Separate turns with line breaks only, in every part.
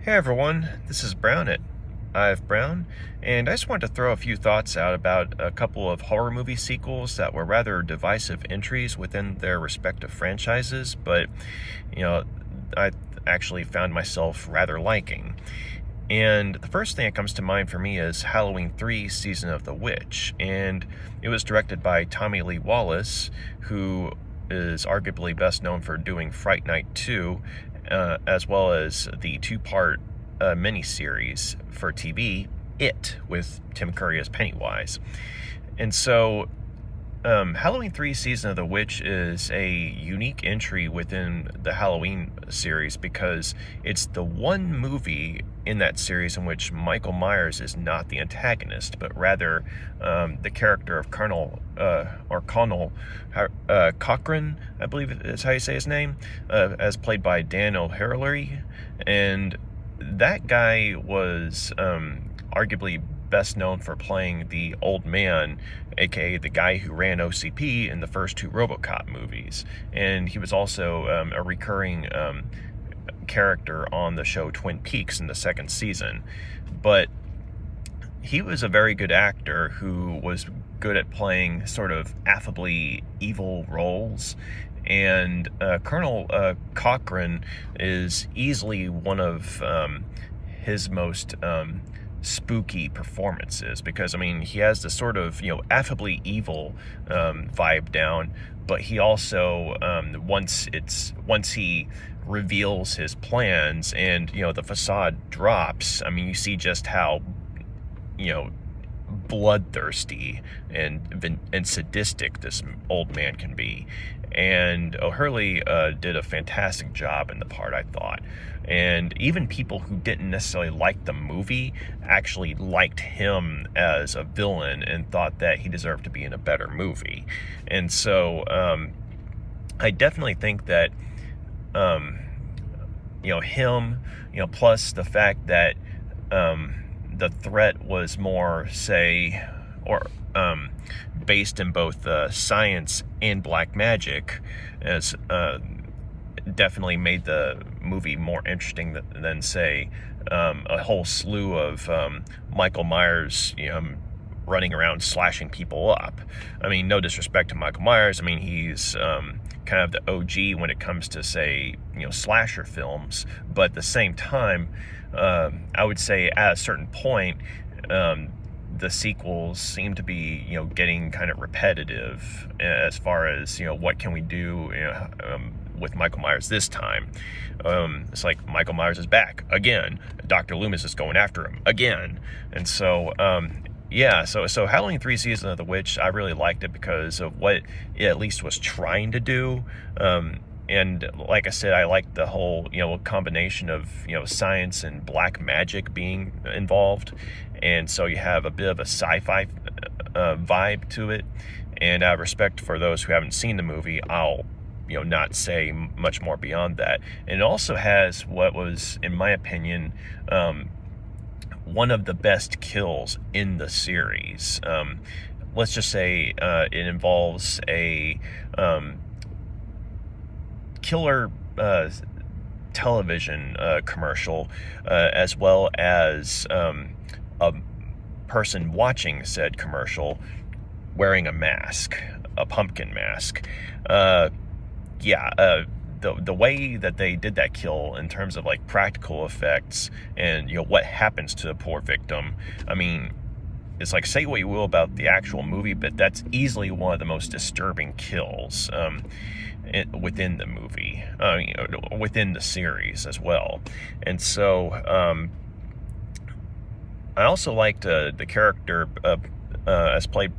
Hey everyone, this is Brown at I've Brown, and I just wanted to throw a few thoughts out about a couple of horror movie sequels that were rather divisive entries within their respective franchises, but I actually found myself rather liking. And the first thing that comes to mind for me is Halloween 3 Season of the Witch, and it was directed by Tommy Lee Wallace, who is arguably best known for doing Fright Night 2, as well as the two-part miniseries for TV, It, with Tim Curry as Pennywise. And so Halloween 3 Season of the Witch is a unique entry within the Halloween series because it's the one movie in that series in which Michael Myers is not the antagonist, but rather the character of Colonel Cochran, I believe is how you say his name, as played by Dan O'Halloran. And that guy was arguably best known for playing the old man, aka the guy who ran OCP in the first two RoboCop movies. And he was also a recurring character on the show Twin Peaks in the second season. But he was a very good actor who was good at playing sort of affably evil roles. And Colonel Cochran is easily one of his most spooky performances, because he has this sort of affably evil vibe down, but he also once he reveals his plans and the facade drops, you see just how bloodthirsty and sadistic this old man can be. And O'Hurley did a fantastic job in the part, I thought. And even people who didn't necessarily like the movie actually liked him as a villain and thought that he deserved to be in a better movie. And so I definitely think that him, plus the fact that the threat was more, based in both science and black magic, as definitely made the movie more interesting than say, a whole slew of Michael Myers, running around slashing people up. No disrespect to Michael Myers. He's kind of the OG when it comes to, say, slasher films. But at the same time, I would say at a certain point, the sequels seem to be, getting kind of repetitive as far as, what can we do, with Michael Myers this time. It's like Michael Myers is back again. Dr. Loomis is going after him again. And so, so Halloween 3 Season of the Witch, I really liked it because of what it at least was trying to do. And like I said, I like the whole, combination of, science and black magic being involved. And so you have a bit of a sci-fi vibe to it. And out of respect for those who haven't seen the movie, I'll, not say much more beyond that. And it also has what was, in my opinion, one of the best kills in the series. Let's just say it involves a killer television commercial, as well as a person watching said commercial wearing a mask, a pumpkin mask. The way that they did that kill in terms of like practical effects and what happens to the poor victim, it's like, say what you will about the actual movie, but that's easily one of the most disturbing kills within the movie, within the series as well. And so I also liked the character as played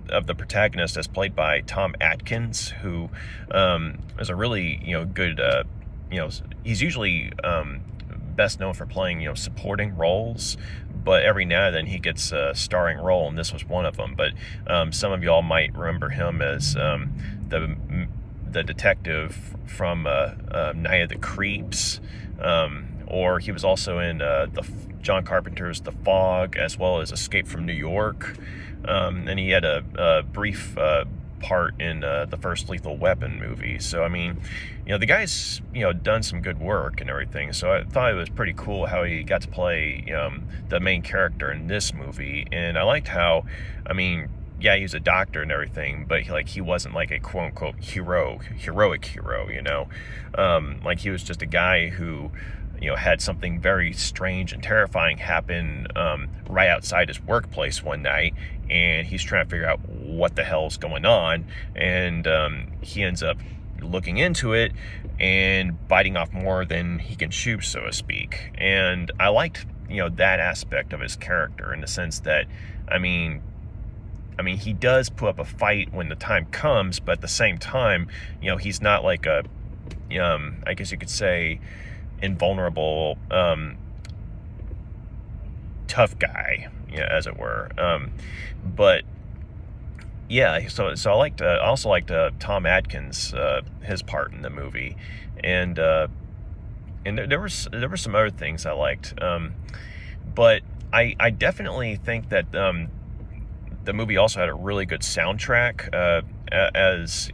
of the protagonist as played by Tom Atkins, who is a really good he's usually best known for playing supporting roles, but every now and then he gets a starring role, and this was one of them. But some of y'all might remember him as the detective from Night of the Creeps, or he was also in John Carpenter's The Fog, as well as Escape from New York. And he had a brief part in the first Lethal Weapon movie. So I mean, the guy's done some good work and everything. So I thought it was pretty cool how he got to play the main character in this movie, and I liked how, I mean, yeah, he's a doctor and everything, but he wasn't like a quote unquote heroic hero. Like he was just a guy who had something very strange and terrifying happen right outside his workplace one night, and he's trying to figure out what the hell's going on, and he ends up looking into it and biting off more than he can chew, so to speak. And I liked that aspect of his character, in the sense that, I mean, he does put up a fight when the time comes, but at the same time, he's not like a, I guess you could say, invulnerable, tough guy, as it were. But yeah, so I also liked Tom Atkins, his part in the movie, and there were some other things I liked, but I definitely think that the movie also had a really good soundtrack, as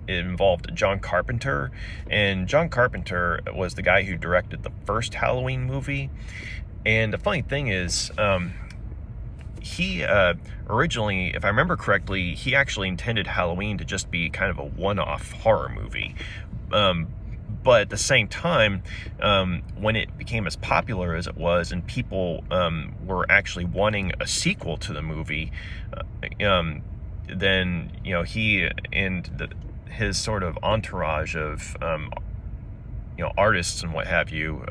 it involved John Carpenter, and John Carpenter was the guy who directed the first Halloween movie. And the funny thing is, he originally, if I remember correctly, he actually intended Halloween to just be kind of a one-off horror movie. But at the same time, when it became as popular as it was, and people were actually wanting a sequel to the movie, then he and his sort of entourage of artists and what have you,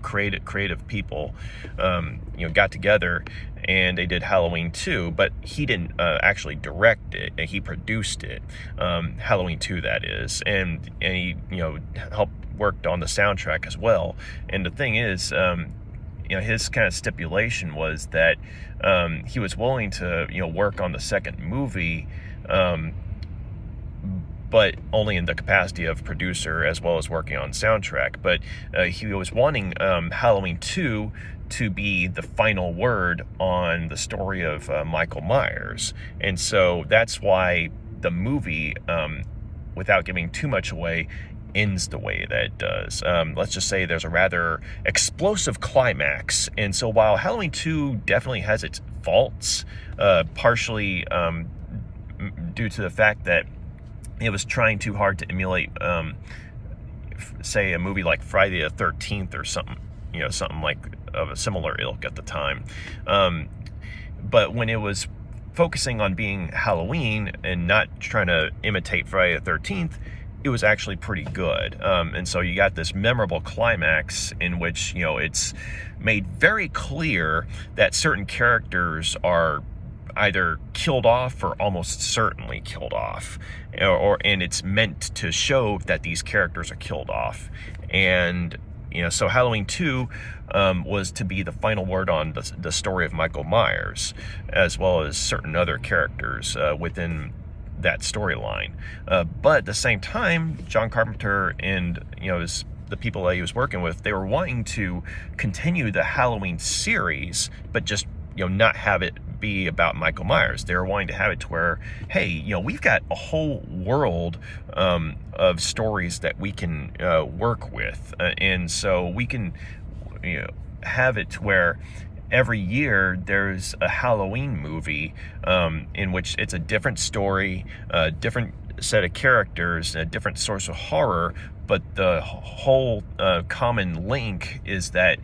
creative people, got together and they did Halloween 2, but he didn't actually direct it, and he produced it, Halloween 2 that is, and he helped worked on the soundtrack as well. And the thing is, his kind of stipulation was that he was willing to work on the second movie, but only in the capacity of producer as well as working on soundtrack. But he was wanting Halloween 2 to be the final word on the story of Michael Myers. And so that's why the movie, without giving too much away, ends the way that it does. Let's just say there's a rather explosive climax. And so while Halloween 2 definitely has its faults, partially due to the fact that it was trying too hard to emulate, say, a movie like Friday the 13th or something, something like of a similar ilk at the time. But when it was focusing on being Halloween and not trying to imitate Friday the 13th, it was actually pretty good. And so you got this memorable climax in which, it's made very clear that certain characters are either killed off or almost certainly killed off, and it's meant to show that these characters are killed off. And so Halloween 2 was to be the final word on the story of Michael Myers, as well as certain other characters within that storyline. But at the same time, John Carpenter and the people that he was working with, they were wanting to continue the Halloween series, but just not have it be about Michael Myers. They were wanting to have it to where, hey, we've got a whole world of stories that we can work with, and so we can have it to where every year there's a Halloween movie in which it's a different story, a different set of characters, a different source of horror, but the whole common link is that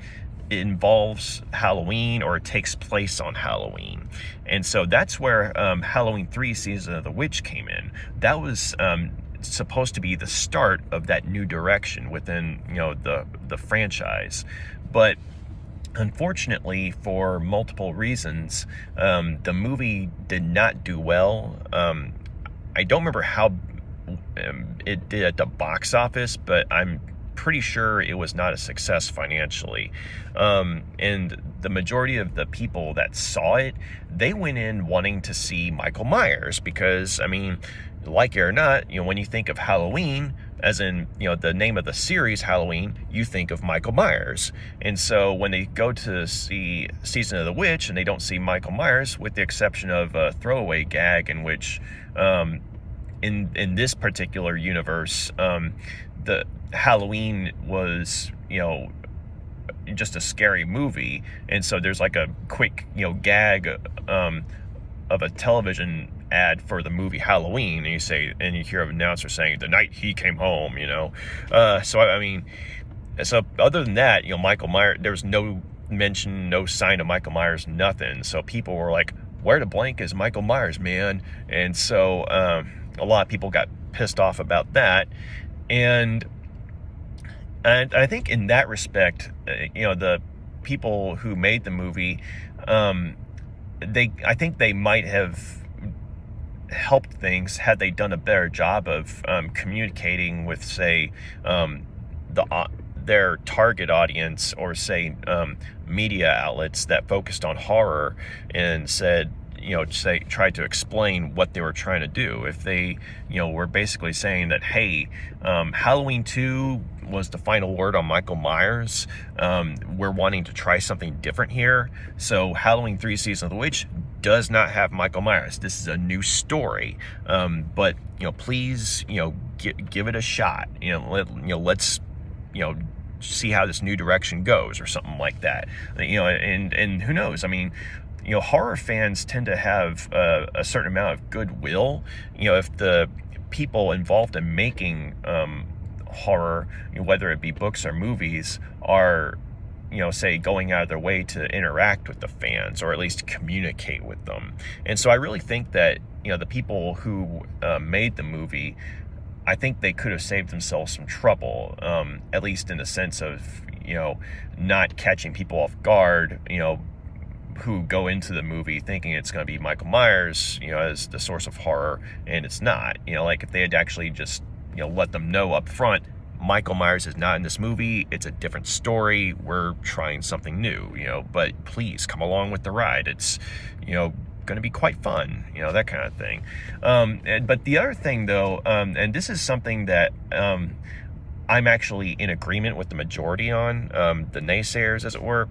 it involves Halloween, or it takes place on Halloween. And so that's where Halloween 3 Season of the Witch came in. That was supposed to be the start of that new direction within the franchise. But unfortunately, for multiple reasons, the movie did not do well. I don't remember how it did at the box office, but I'm pretty sure it was not a success financially. And the majority of the people that saw it, they went in wanting to see Michael Myers, because, like it or not, when you think of Halloween, as in, the name of the series, Halloween, you think of Michael Myers. And so when they go to see Season of the Witch and they don't see Michael Myers, with the exception of a throwaway gag in which in this particular universe, the Halloween was, just a scary movie, and so there's like a quick, gag of a television ad for the movie Halloween, and you hear an announcer saying, "The night he came home," So I mean, so other than that, Michael Myers, there was no mention, no sign of Michael Myers, nothing. So people were like, "Where the blank is Michael Myers, man?" And so a lot of people got pissed off about that, and I think in that respect, the people who made the movie, I think they might have helped things had they done a better job of communicating with, say, their target audience, or say media outlets that focused on horror, and said, tried to explain what they were trying to do. If they, were basically saying that, hey, Halloween 2 was the final word on Michael Myers. We're wanting to try something different here. So Halloween 3 Season of the Witch does not have Michael Myers. This is a new story. But, please, give it a shot. Let's, see how this new direction goes, or something like that. And who knows? I mean, horror fans tend to have a certain amount of goodwill. If the people involved in making horror, whether it be books or movies, are, say, going out of their way to interact with the fans, or at least communicate with them. And so I really think that, the people who made the movie, I think they could have saved themselves some trouble, at least in the sense of, not catching people off guard, who go into the movie thinking it's going to be Michael Myers, as the source of horror, and it's not. Like if they had actually just, let them know up front, Michael Myers is not in this movie, it's a different story, we're trying something new, but please come along with the ride. It's, going to be quite fun, that kind of thing. But the other thing, though, and this is something that I'm actually in agreement with the majority on, the naysayers, as it were.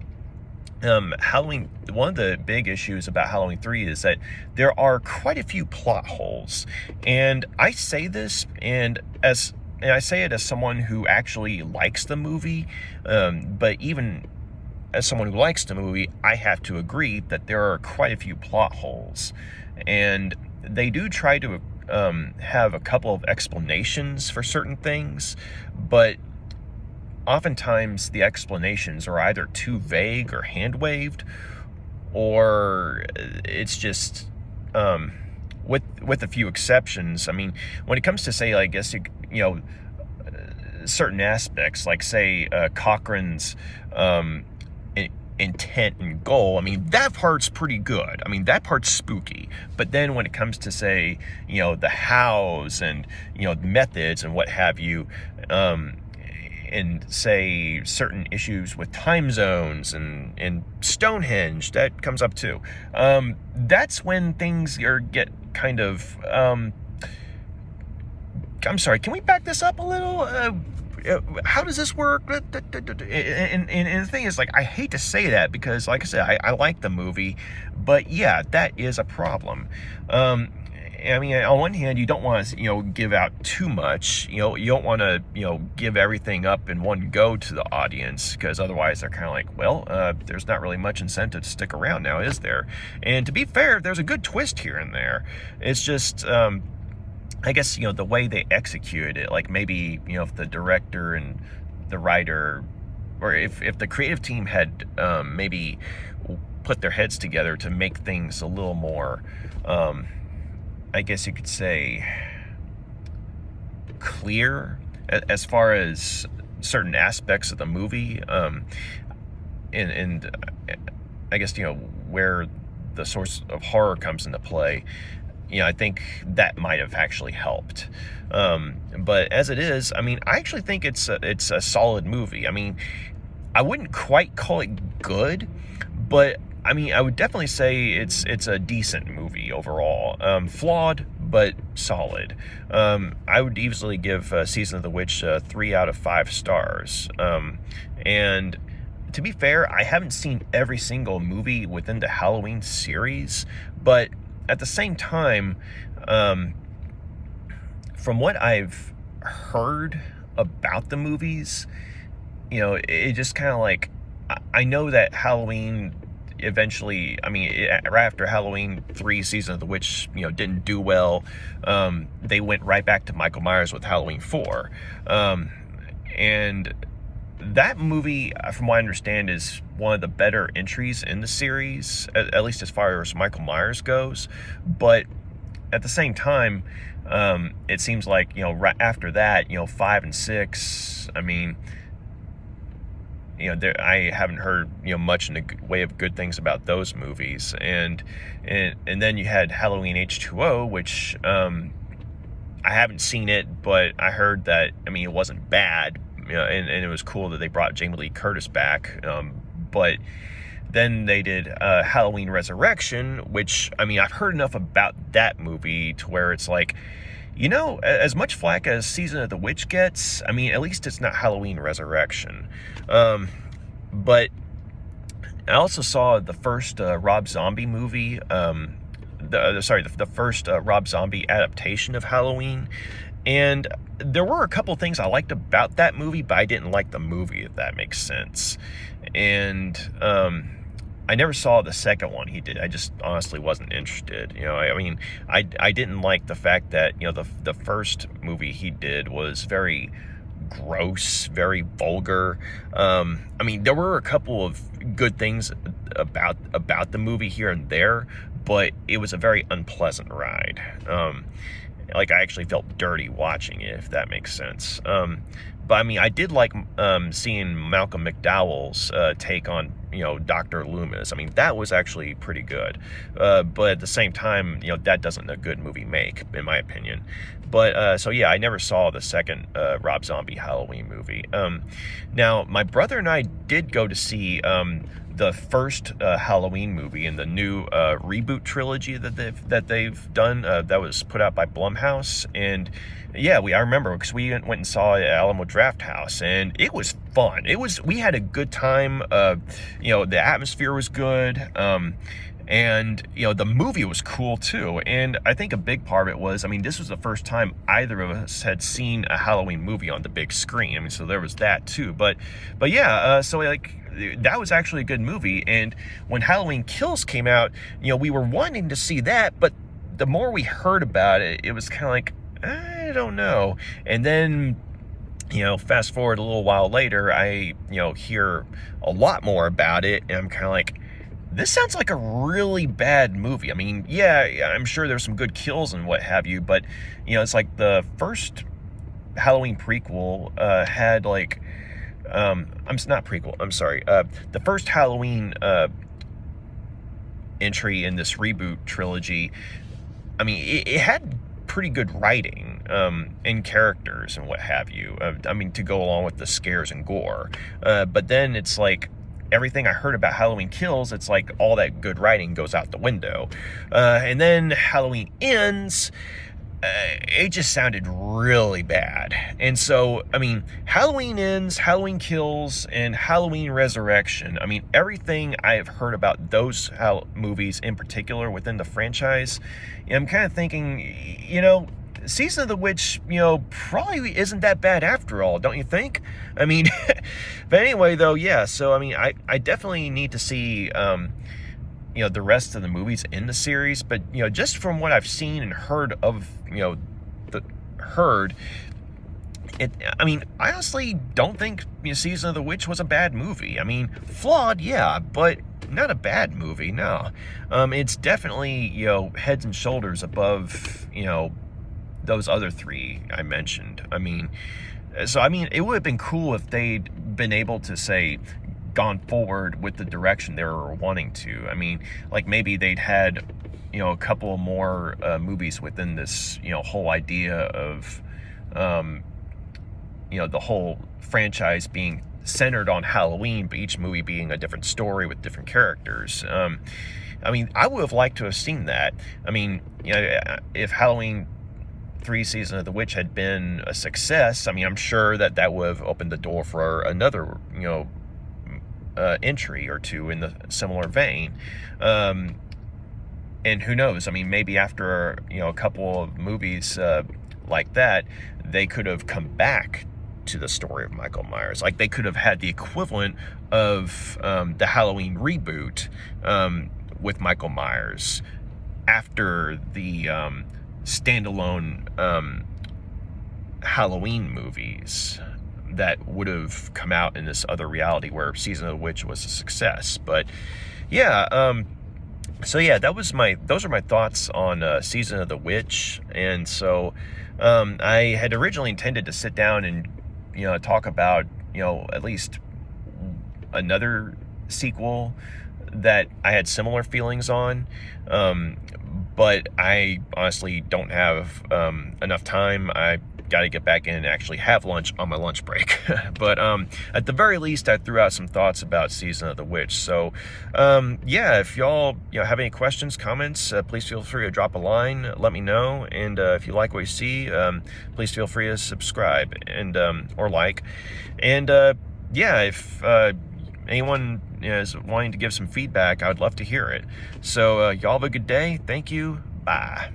Halloween, one of the big issues about Halloween 3 is that there are quite a few plot holes. And I say this, and I say it as someone who actually likes the movie, but even as someone who likes the movie, I have to agree that there are quite a few plot holes. And they do try to have a couple of explanations for certain things, but oftentimes the explanations are either too vague or hand-waved, or it's just, with a few exceptions. I mean, when it comes to, say, I guess, certain aspects, like, say, Cochrane's intent and goal, I mean, that part's pretty good. I mean, that part's spooky. But then when it comes to, say, the hows and, methods and what have you, and, say, certain issues with time zones and Stonehenge, that comes up too. That's when things get kind of, I'm sorry, can we back this up a little? How does this work? And the thing is, like, I hate to say that because, like I said, I like the movie, but yeah, that is a problem. I mean, on one hand, you don't want to, give out too much. You don't want to, give everything up in one go to the audience, because otherwise they're kind of like, well, there's not really much incentive to stick around now, is there? And to be fair, there's a good twist here and there. It's just, I guess, the way they executed it, like maybe, if the director and the writer, or if the creative team had maybe put their heads together to make things a little more, I guess you could say, clear as far as certain aspects of the movie, and I guess, where the source of horror comes into play, I think that might have actually helped. But as it is, I mean, I actually think it's a solid movie. I mean, I wouldn't quite call it good, but I mean, I would definitely say it's a decent movie overall. Flawed, but solid. I would easily give Season of the Witch 3 out of 5 stars. And to be fair, I haven't seen every single movie within the Halloween series, but at the same time, from what I've heard about the movies, it just kind of like, I know that Halloween eventually, right after Halloween 3 Season of the Witch, didn't do well, they went right back to Michael Myers with Halloween 4. And that movie, from what I understand, is one of the better entries in the series, at least as far as Michael Myers goes. But at the same time, it seems like, right after that, 5 and 6, I haven't heard much in the way of good things about those movies, and then you had Halloween H2O, which I haven't seen it, but I heard that it wasn't bad, and it was cool that they brought Jamie Lee Curtis back, but then they did Halloween Resurrection, which I've heard enough about that movie to where it's like, as much flack as Season of the Witch gets, at least it's not Halloween Resurrection. But I also saw the first Rob Zombie movie, the first Rob Zombie adaptation of Halloween, and there were a couple things I liked about that movie, but I didn't like the movie, if that makes sense. And I never saw the second one he did. I just honestly wasn't interested. I didn't like the fact that, the first movie he did was very gross, very vulgar. There were a couple of good things about the movie here and there, but it was a very unpleasant ride. I actually felt dirty watching it, if that makes sense. But I did like seeing Malcolm McDowell's take on Dr. Loomis. That was actually pretty good. But at the same time, that doesn't a good movie make, in my opinion. But so yeah, I never saw the second Rob Zombie Halloween movie. Now, my brother and I did go to see the first Halloween movie in the new reboot trilogy that they've done, that was put out by Blumhouse. And yeah, I remember because we went and saw it at Alamo Drafthouse, and it was fun. We had a good time. The atmosphere was good. And, the movie was cool too. And I think a big part of it was, this was the first time either of us had seen a Halloween movie on the big screen. So there was that too. But yeah, so that was actually a good movie. And when Halloween Kills came out, we were wanting to see that, but the more we heard about it, it was kind of like, I don't know. And then, fast forward a little while later, I, hear a lot more about it, and I'm kind of like, this sounds like a really bad movie. Yeah, I'm sure there's some good kills and what have you, but, it's like the first Halloween prequel had like, not prequel, I'm sorry. The first Halloween entry in this reboot trilogy, it had pretty good writing and characters and what have you, to go along with the scares and gore. But then it's like, everything I heard about Halloween Kills, it's like all that good writing goes out the window. And then Halloween Ends, it just sounded really bad. And so, Halloween Ends, Halloween Kills, and Halloween Resurrection, everything I have heard about those movies in particular within the franchise, I'm kind of thinking, Season of the Witch, probably isn't that bad after all, don't you think? But anyway, though, yeah, so, I definitely need to see, the rest of the movies in the series, but, just from what I've seen and heard of, I honestly don't think Season of the Witch was a bad movie. Flawed, yeah, but not a bad movie, no. It's definitely, heads and shoulders above, those other three I mentioned. So, it would have been cool if they'd been able to, say, gone forward with the direction they were wanting to. Like maybe they'd had, a couple more movies within this, whole idea of, the whole franchise being centered on Halloween, but each movie being a different story with different characters. I would have liked to have seen that. If Halloween 3 Season of the Witch had been a success, I'm sure that would have opened the door for another, entry or two in the similar vein. And who knows? Maybe after, a couple of movies like that, they could have come back to the story of Michael Myers. Like, they could have had the equivalent of the Halloween reboot with Michael Myers after the standalone Halloween movies that would have come out in this other reality where Season of the Witch was a success. But yeah, so yeah, those are my thoughts on Season of the Witch. And so I had originally intended to sit down and talk about at least another sequel that I had similar feelings on, but I honestly don't have enough time. I got to get back in and actually have lunch on my lunch break. But at the very least, I threw out some thoughts about Season of the Witch. So yeah, if y'all have any questions, comments, please feel free to drop a line, let me know. And if you like what you see, please feel free to subscribe and or like. And yeah, if anyone is wanting to give some feedback, I would love to hear it. So y'all have a good day. Thank you. Bye.